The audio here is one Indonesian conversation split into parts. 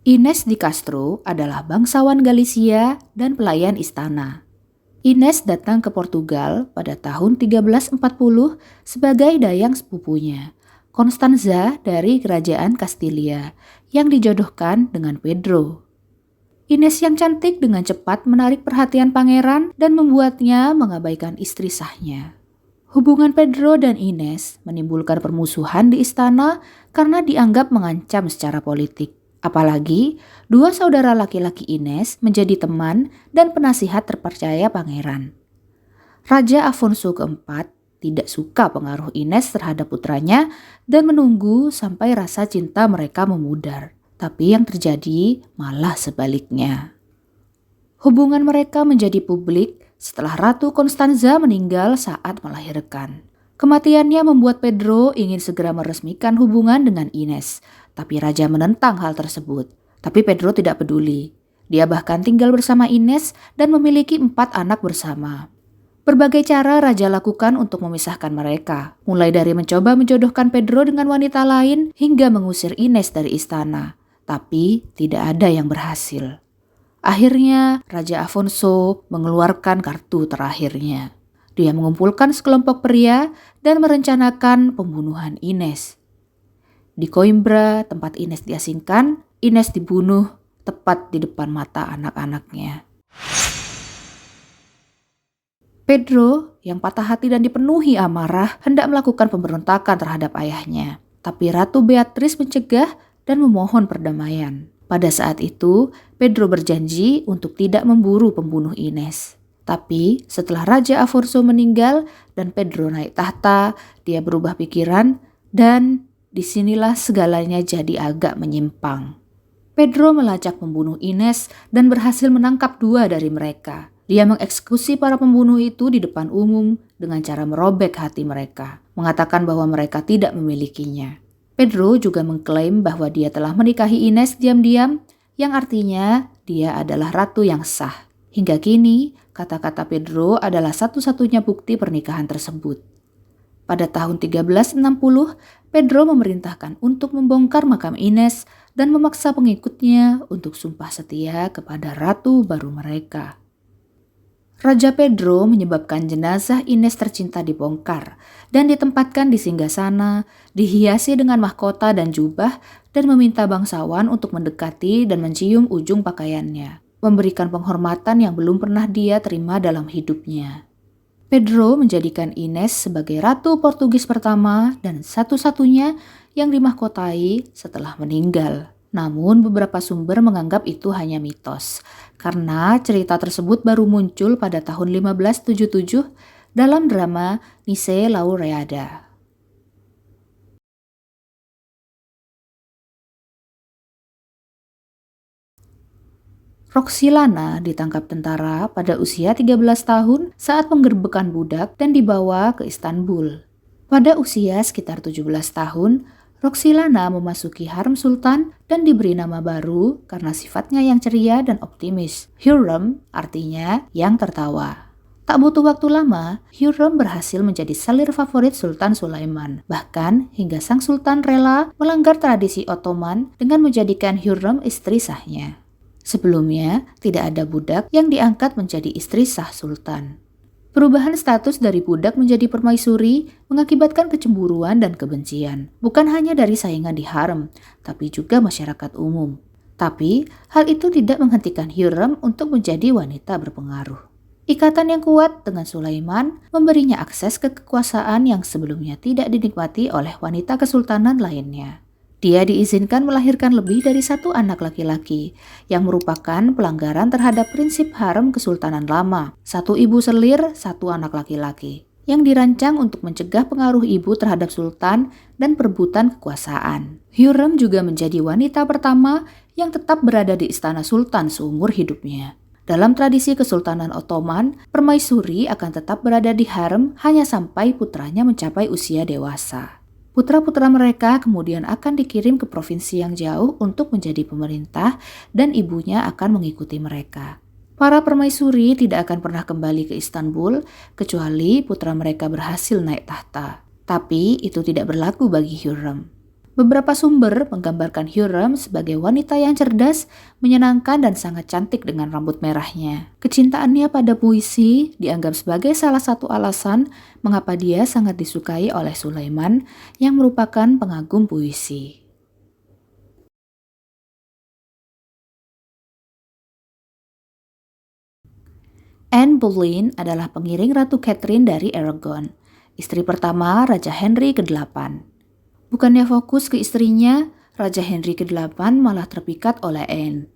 Ines di Castro adalah bangsawan Galicia dan pelayan istana. Ines datang ke Portugal pada tahun 1340 sebagai dayang sepupunya, Constanza dari kerajaan Kastilia, yang dijodohkan dengan Pedro. Ines yang cantik dengan cepat menarik perhatian pangeran dan membuatnya mengabaikan istri sahnya. Hubungan Pedro dan Ines menimbulkan permusuhan di istana karena dianggap mengancam secara politik. Apalagi, dua saudara laki-laki Ines menjadi teman dan penasihat terpercaya pangeran. Raja Afonso keempat tidak suka pengaruh Ines terhadap putranya dan menunggu sampai rasa cinta mereka memudar. Tapi yang terjadi malah sebaliknya. Hubungan mereka menjadi publik setelah Ratu Constanza meninggal saat melahirkan. Kematiannya membuat Pedro ingin segera meresmikan hubungan dengan Ines, tapi raja menentang hal tersebut. Tapi Pedro tidak peduli. Dia bahkan tinggal bersama Ines dan memiliki 4 anak bersama. Berbagai cara raja lakukan untuk memisahkan mereka, mulai dari mencoba menjodohkan Pedro dengan wanita lain hingga mengusir Ines dari istana. Tapi tidak ada yang berhasil. Akhirnya, Raja Afonso mengeluarkan kartu terakhirnya. Dia mengumpulkan sekelompok pria dan merencanakan pembunuhan Ines. Di Coimbra, tempat Ines diasingkan, Ines dibunuh tepat di depan mata anak-anaknya. Pedro, yang patah hati dan dipenuhi amarah, hendak melakukan pemberontakan terhadap ayahnya. Tapi Ratu Beatrice mencegah dan memohon perdamaian. Pada saat itu, Pedro berjanji untuk tidak memburu pembunuh Ines. Tapi setelah Raja Afonso meninggal dan Pedro naik tahta, dia berubah pikiran dan disinilah segalanya jadi agak menyimpang. Pedro melacak pembunuh Ines dan berhasil menangkap 2 dari mereka. Dia mengeksekusi para pembunuh itu di depan umum dengan cara merobek hati mereka, mengatakan bahwa mereka tidak memilikinya. Pedro juga mengklaim bahwa dia telah menikahi Ines diam-diam, yang artinya dia adalah ratu yang sah. Hingga kini, kata-kata Pedro adalah satu-satunya bukti pernikahan tersebut. Pada tahun 1360, Pedro memerintahkan untuk membongkar makam Ines dan memaksa pengikutnya untuk sumpah setia kepada ratu baru mereka. Raja Pedro menyebabkan jenazah Ines tercinta dibongkar dan ditempatkan di singgasana, dihiasi dengan mahkota dan jubah, dan meminta bangsawan untuk mendekati dan mencium ujung pakaiannya, memberikan penghormatan yang belum pernah dia terima dalam hidupnya. Pedro menjadikan Ines sebagai ratu Portugis pertama dan satu-satunya yang dimahkotai setelah meninggal. Namun beberapa sumber menganggap itu hanya mitos, karena cerita tersebut baru muncul pada tahun 1577 dalam drama Nise Laureada. Roxilana ditangkap tentara pada usia 13 tahun saat penggerbekan budak dan dibawa ke Istanbul. Pada usia sekitar 17 tahun, Roxilana memasuki harem sultan dan diberi nama baru karena sifatnya yang ceria dan optimis. Hürrem artinya yang tertawa. Tak butuh waktu lama, Hürrem berhasil menjadi salir favorit Sultan Sulaiman. Bahkan hingga sang sultan rela melanggar tradisi Ottoman dengan menjadikan Hürrem istri sahnya. Sebelumnya, tidak ada budak yang diangkat menjadi istri sah sultan. Perubahan status dari budak menjadi permaisuri mengakibatkan kecemburuan dan kebencian, bukan hanya dari saingan di harem, tapi juga masyarakat umum. Tapi, hal itu tidak menghentikan Hürrem untuk menjadi wanita berpengaruh. Ikatan yang kuat dengan Sulaiman memberinya akses ke kekuasaan yang sebelumnya tidak dinikmati oleh wanita kesultanan lainnya. Dia diizinkan melahirkan lebih dari 1 anak laki-laki, yang merupakan pelanggaran terhadap prinsip harem kesultanan lama. 1 ibu selir, 1 anak laki-laki, yang dirancang untuk mencegah pengaruh ibu terhadap sultan dan perebutan kekuasaan. Hürrem juga menjadi wanita pertama yang tetap berada di istana sultan seumur hidupnya. Dalam tradisi Kesultanan Ottoman, permaisuri akan tetap berada di harem hanya sampai putranya mencapai usia dewasa. Putra-putra mereka kemudian akan dikirim ke provinsi yang jauh untuk menjadi pemerintah dan ibunya akan mengikuti mereka. Para permaisuri tidak akan pernah kembali ke Istanbul kecuali putra mereka berhasil naik tahta. Tapi itu tidak berlaku bagi Hürrem. Beberapa sumber menggambarkan Hürrem sebagai wanita yang cerdas, menyenangkan dan sangat cantik dengan rambut merahnya. Kecintaannya pada puisi dianggap sebagai salah satu alasan mengapa dia sangat disukai oleh Sulaiman yang merupakan pengagum puisi. Anne Boleyn adalah pengiring Ratu Catherine dari Aragon, istri pertama Raja Henry ke-8. Bukannya fokus ke istrinya, Raja Henry ke-8 malah terpikat oleh Anne.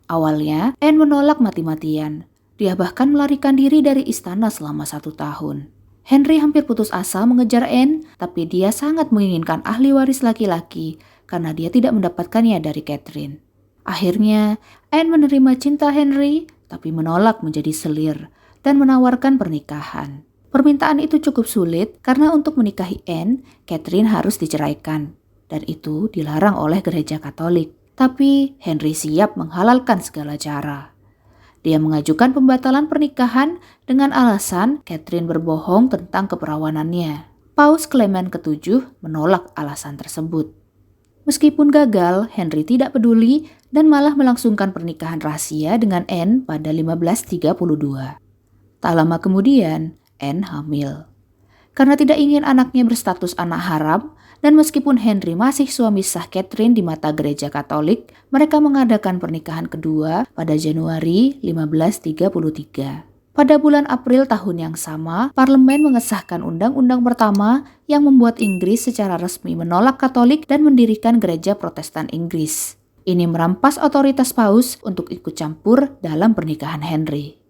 Awalnya, Anne menolak mati-matian. Dia bahkan melarikan diri dari istana selama 1 tahun. Henry hampir putus asa mengejar Anne, tapi dia sangat menginginkan ahli waris laki-laki karena dia tidak mendapatkannya dari Catherine. Akhirnya, Anne menerima cinta Henry, tapi menolak menjadi selir dan menawarkan pernikahan. Permintaan itu cukup sulit karena untuk menikahi Anne, Catherine harus diceraikan, dan itu dilarang oleh gereja Katolik. Tapi Henry siap menghalalkan segala cara. Dia mengajukan pembatalan pernikahan dengan alasan Catherine berbohong tentang keperawanannya. Paus Clement ke-7 menolak alasan tersebut. Meskipun gagal, Henry tidak peduli dan malah melangsungkan pernikahan rahasia dengan Anne pada 1532. Tak lama kemudian, Anne hamil. Karena tidak ingin anaknya berstatus anak haram, dan meskipun Henry masih suami sah Catherine di mata gereja Katolik, mereka mengadakan pernikahan kedua pada Januari 1533. Pada bulan April tahun yang sama, parlemen mengesahkan undang-undang pertama yang membuat Inggris secara resmi menolak Katolik dan mendirikan gereja Protestan Inggris. Ini merampas otoritas paus untuk ikut campur dalam pernikahan Henry.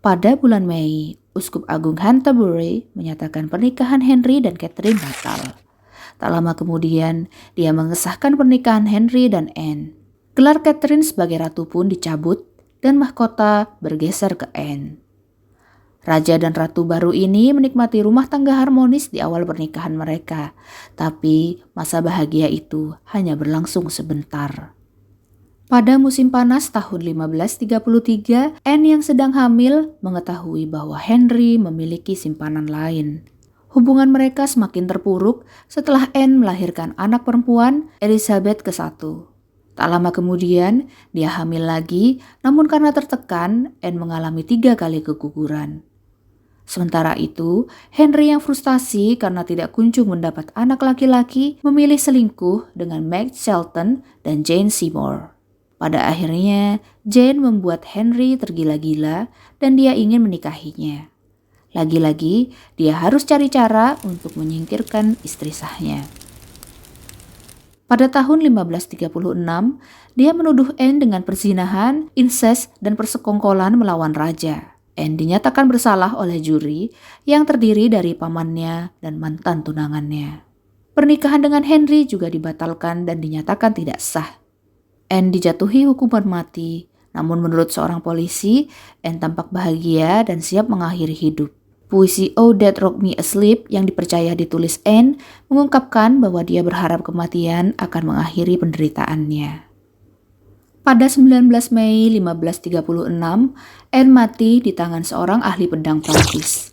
Pada bulan Mei, Uskup Agung Canterbury menyatakan pernikahan Henry dan Catherine batal. Tak lama kemudian, dia mengesahkan pernikahan Henry dan Anne. Gelar Catherine sebagai ratu pun dicabut dan mahkota bergeser ke Anne. Raja dan ratu baru ini menikmati rumah tangga harmonis di awal pernikahan mereka, tapi masa bahagia itu hanya berlangsung sebentar. Pada musim panas tahun 1533, Anne yang sedang hamil mengetahui bahwa Henry memiliki simpanan lain. Hubungan mereka semakin terpuruk setelah Anne melahirkan anak perempuan Elizabeth ke-1. Tak lama kemudian, dia hamil lagi, namun karena tertekan, Anne mengalami 3 kali keguguran. Sementara itu, Henry yang frustasi karena tidak kunjung mendapat anak laki-laki, memilih selingkuh dengan Meg Shelton dan Jane Seymour. Pada akhirnya, Jane membuat Henry tergila-gila dan dia ingin menikahinya. Lagi-lagi, dia harus cari cara untuk menyingkirkan istri sahnya. Pada tahun 1536, dia menuduh Anne dengan perzinahan, insest, dan persekongkolan melawan raja. Anne dinyatakan bersalah oleh juri yang terdiri dari pamannya dan mantan tunangannya. Pernikahan dengan Henry juga dibatalkan dan dinyatakan tidak sah. Anne dijatuhi hukuman mati, namun menurut seorang polisi, Anne tampak bahagia dan siap mengakhiri hidup. Puisi Oh That Rocked Me Asleep yang dipercaya ditulis Anne mengungkapkan bahwa dia berharap kematian akan mengakhiri penderitaannya. Pada 19 Mei 1536, Anne mati di tangan seorang ahli pedang Prancis.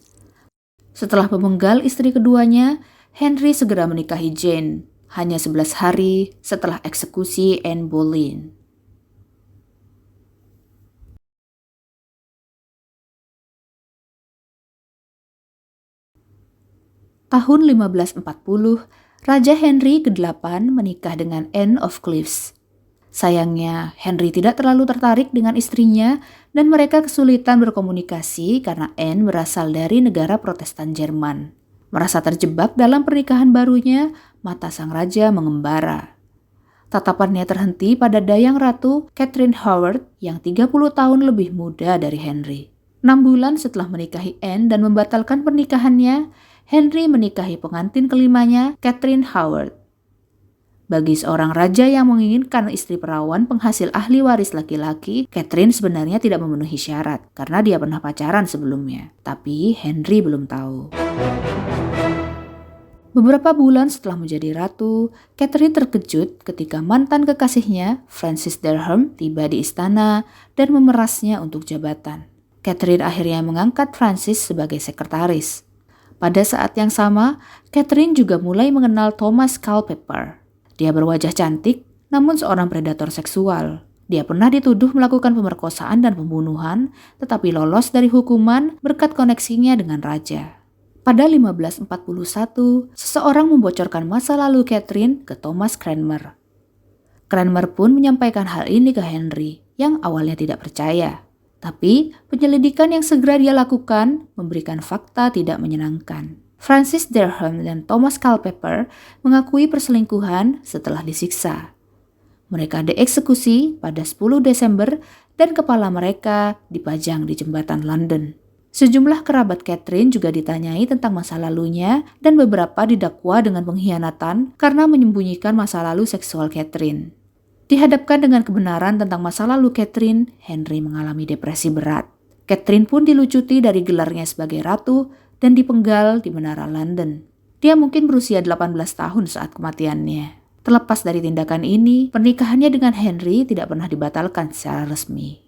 Setelah memenggal istri keduanya, Henry segera menikahi Jane, hanya 11 hari setelah eksekusi Anne Boleyn. Tahun 1540, Raja Henry ke-8 menikah dengan Anne of Cleves. Sayangnya, Henry tidak terlalu tertarik dengan istrinya dan mereka kesulitan berkomunikasi karena Anne berasal dari negara Protestan Jerman. Merasa terjebak dalam pernikahan barunya, mata sang raja mengembara. Tatapannya terhenti pada dayang ratu Catherine Howard yang 30 tahun lebih muda dari Henry. 6 bulan setelah menikahi Anne dan membatalkan pernikahannya, Henry menikahi pengantin kelimanya, Catherine Howard. Bagi seorang raja yang menginginkan istri perawan penghasil ahli waris laki-laki, Catherine sebenarnya tidak memenuhi syarat karena dia pernah pacaran sebelumnya. Tapi Henry belum tahu. Beberapa bulan setelah menjadi ratu, Catherine terkejut ketika mantan kekasihnya, Francis Derham, tiba di istana dan memerasnya untuk jabatan. Catherine akhirnya mengangkat Francis sebagai sekretaris. Pada saat yang sama, Catherine juga mulai mengenal Thomas Culpeper. Dia berwajah cantik, namun seorang predator seksual. Dia pernah dituduh melakukan pemerkosaan dan pembunuhan, tetapi lolos dari hukuman berkat koneksinya dengan raja. Pada 1541, seseorang membocorkan masa lalu Catherine ke Thomas Cranmer. Cranmer pun menyampaikan hal ini ke Henry, yang awalnya tidak percaya. Tapi, penyelidikan yang segera dia lakukan memberikan fakta tidak menyenangkan. Francis Derham dan Thomas Culpeper mengakui perselingkuhan setelah disiksa. Mereka dieksekusi pada 10 Desember dan kepala mereka dipajang di jembatan London. Sejumlah kerabat Catherine juga ditanyai tentang masa lalunya dan beberapa didakwa dengan pengkhianatan karena menyembunyikan masa lalu seksual Catherine. Dihadapkan dengan kebenaran tentang masa lalu Catherine, Henry mengalami depresi berat. Catherine pun dilucuti dari gelarnya sebagai ratu dan dipenggal di menara London. Dia mungkin berusia 18 tahun saat kematiannya. Terlepas dari tindakan ini, pernikahannya dengan Henry tidak pernah dibatalkan secara resmi.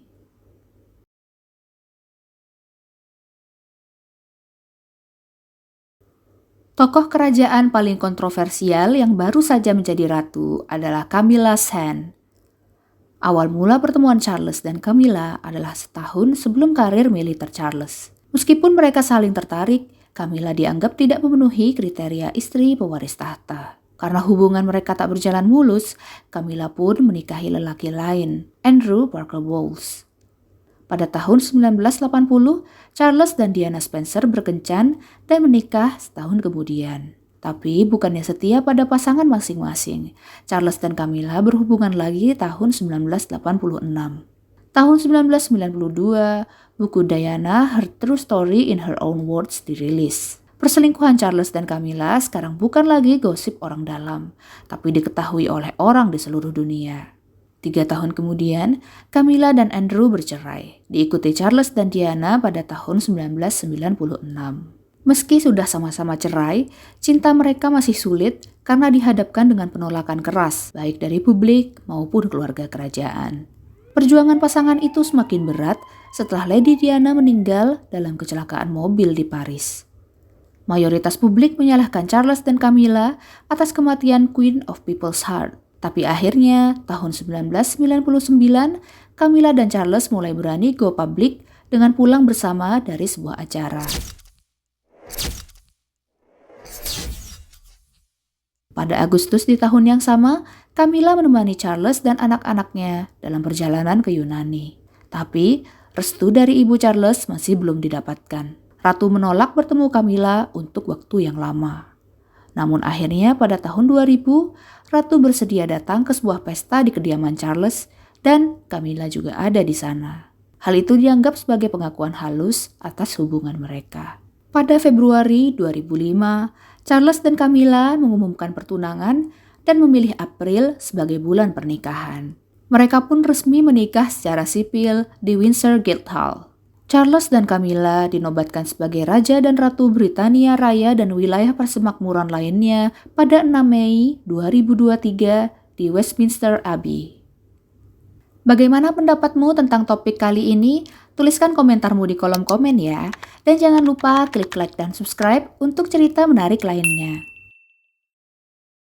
Tokoh kerajaan paling kontroversial yang baru saja menjadi ratu adalah Camilla Sand. Awal mula pertemuan Charles dan Camilla adalah setahun sebelum karir militer Charles. Meskipun mereka saling tertarik, Camilla dianggap tidak memenuhi kriteria istri pewaris tahta. Karena hubungan mereka tak berjalan mulus, Camilla pun menikahi lelaki lain, Andrew Parker Bowles. Pada tahun 1980, Charles dan Diana Spencer berkencan dan menikah setahun kemudian. Tapi bukannya setia pada pasangan masing-masing. Charles dan Camilla berhubungan lagi tahun 1986. Tahun 1992, buku Diana, Her True Story in Her Own Words dirilis. Perselingkuhan Charles dan Camilla sekarang bukan lagi gosip orang dalam, tapi diketahui oleh orang di seluruh dunia. 3 tahun kemudian, Camilla dan Andrew bercerai, diikuti Charles dan Diana pada tahun 1996. Meski sudah sama-sama cerai, cinta mereka masih sulit karena dihadapkan dengan penolakan keras, baik dari publik maupun keluarga kerajaan. Perjuangan pasangan itu semakin berat setelah Lady Diana meninggal dalam kecelakaan mobil di Paris. Mayoritas publik menyalahkan Charles dan Camilla atas kematian Queen of People's Heart. Tapi akhirnya, tahun 1999, Camilla dan Charles mulai berani go public dengan pulang bersama dari sebuah acara. Pada Agustus di tahun yang sama, Camilla menemani Charles dan anak-anaknya dalam perjalanan ke Yunani. Tapi, restu dari ibu Charles masih belum didapatkan. Ratu menolak bertemu Camilla untuk waktu yang lama. Namun akhirnya pada tahun 2000, Ratu bersedia datang ke sebuah pesta di kediaman Charles dan Camilla juga ada di sana. Hal itu dianggap sebagai pengakuan halus atas hubungan mereka. Pada Februari 2005, Charles dan Camilla mengumumkan pertunangan dan memilih April sebagai bulan pernikahan. Mereka pun resmi menikah secara sipil di Windsor Guildhall. Charles dan Camilla dinobatkan sebagai Raja dan Ratu Britania Raya dan wilayah persemakmuran lainnya pada 6 Mei 2023 di Westminster Abbey. Bagaimana pendapatmu tentang topik kali ini? Tuliskan komentarmu di kolom komen ya. Dan jangan lupa klik like dan subscribe untuk cerita menarik lainnya.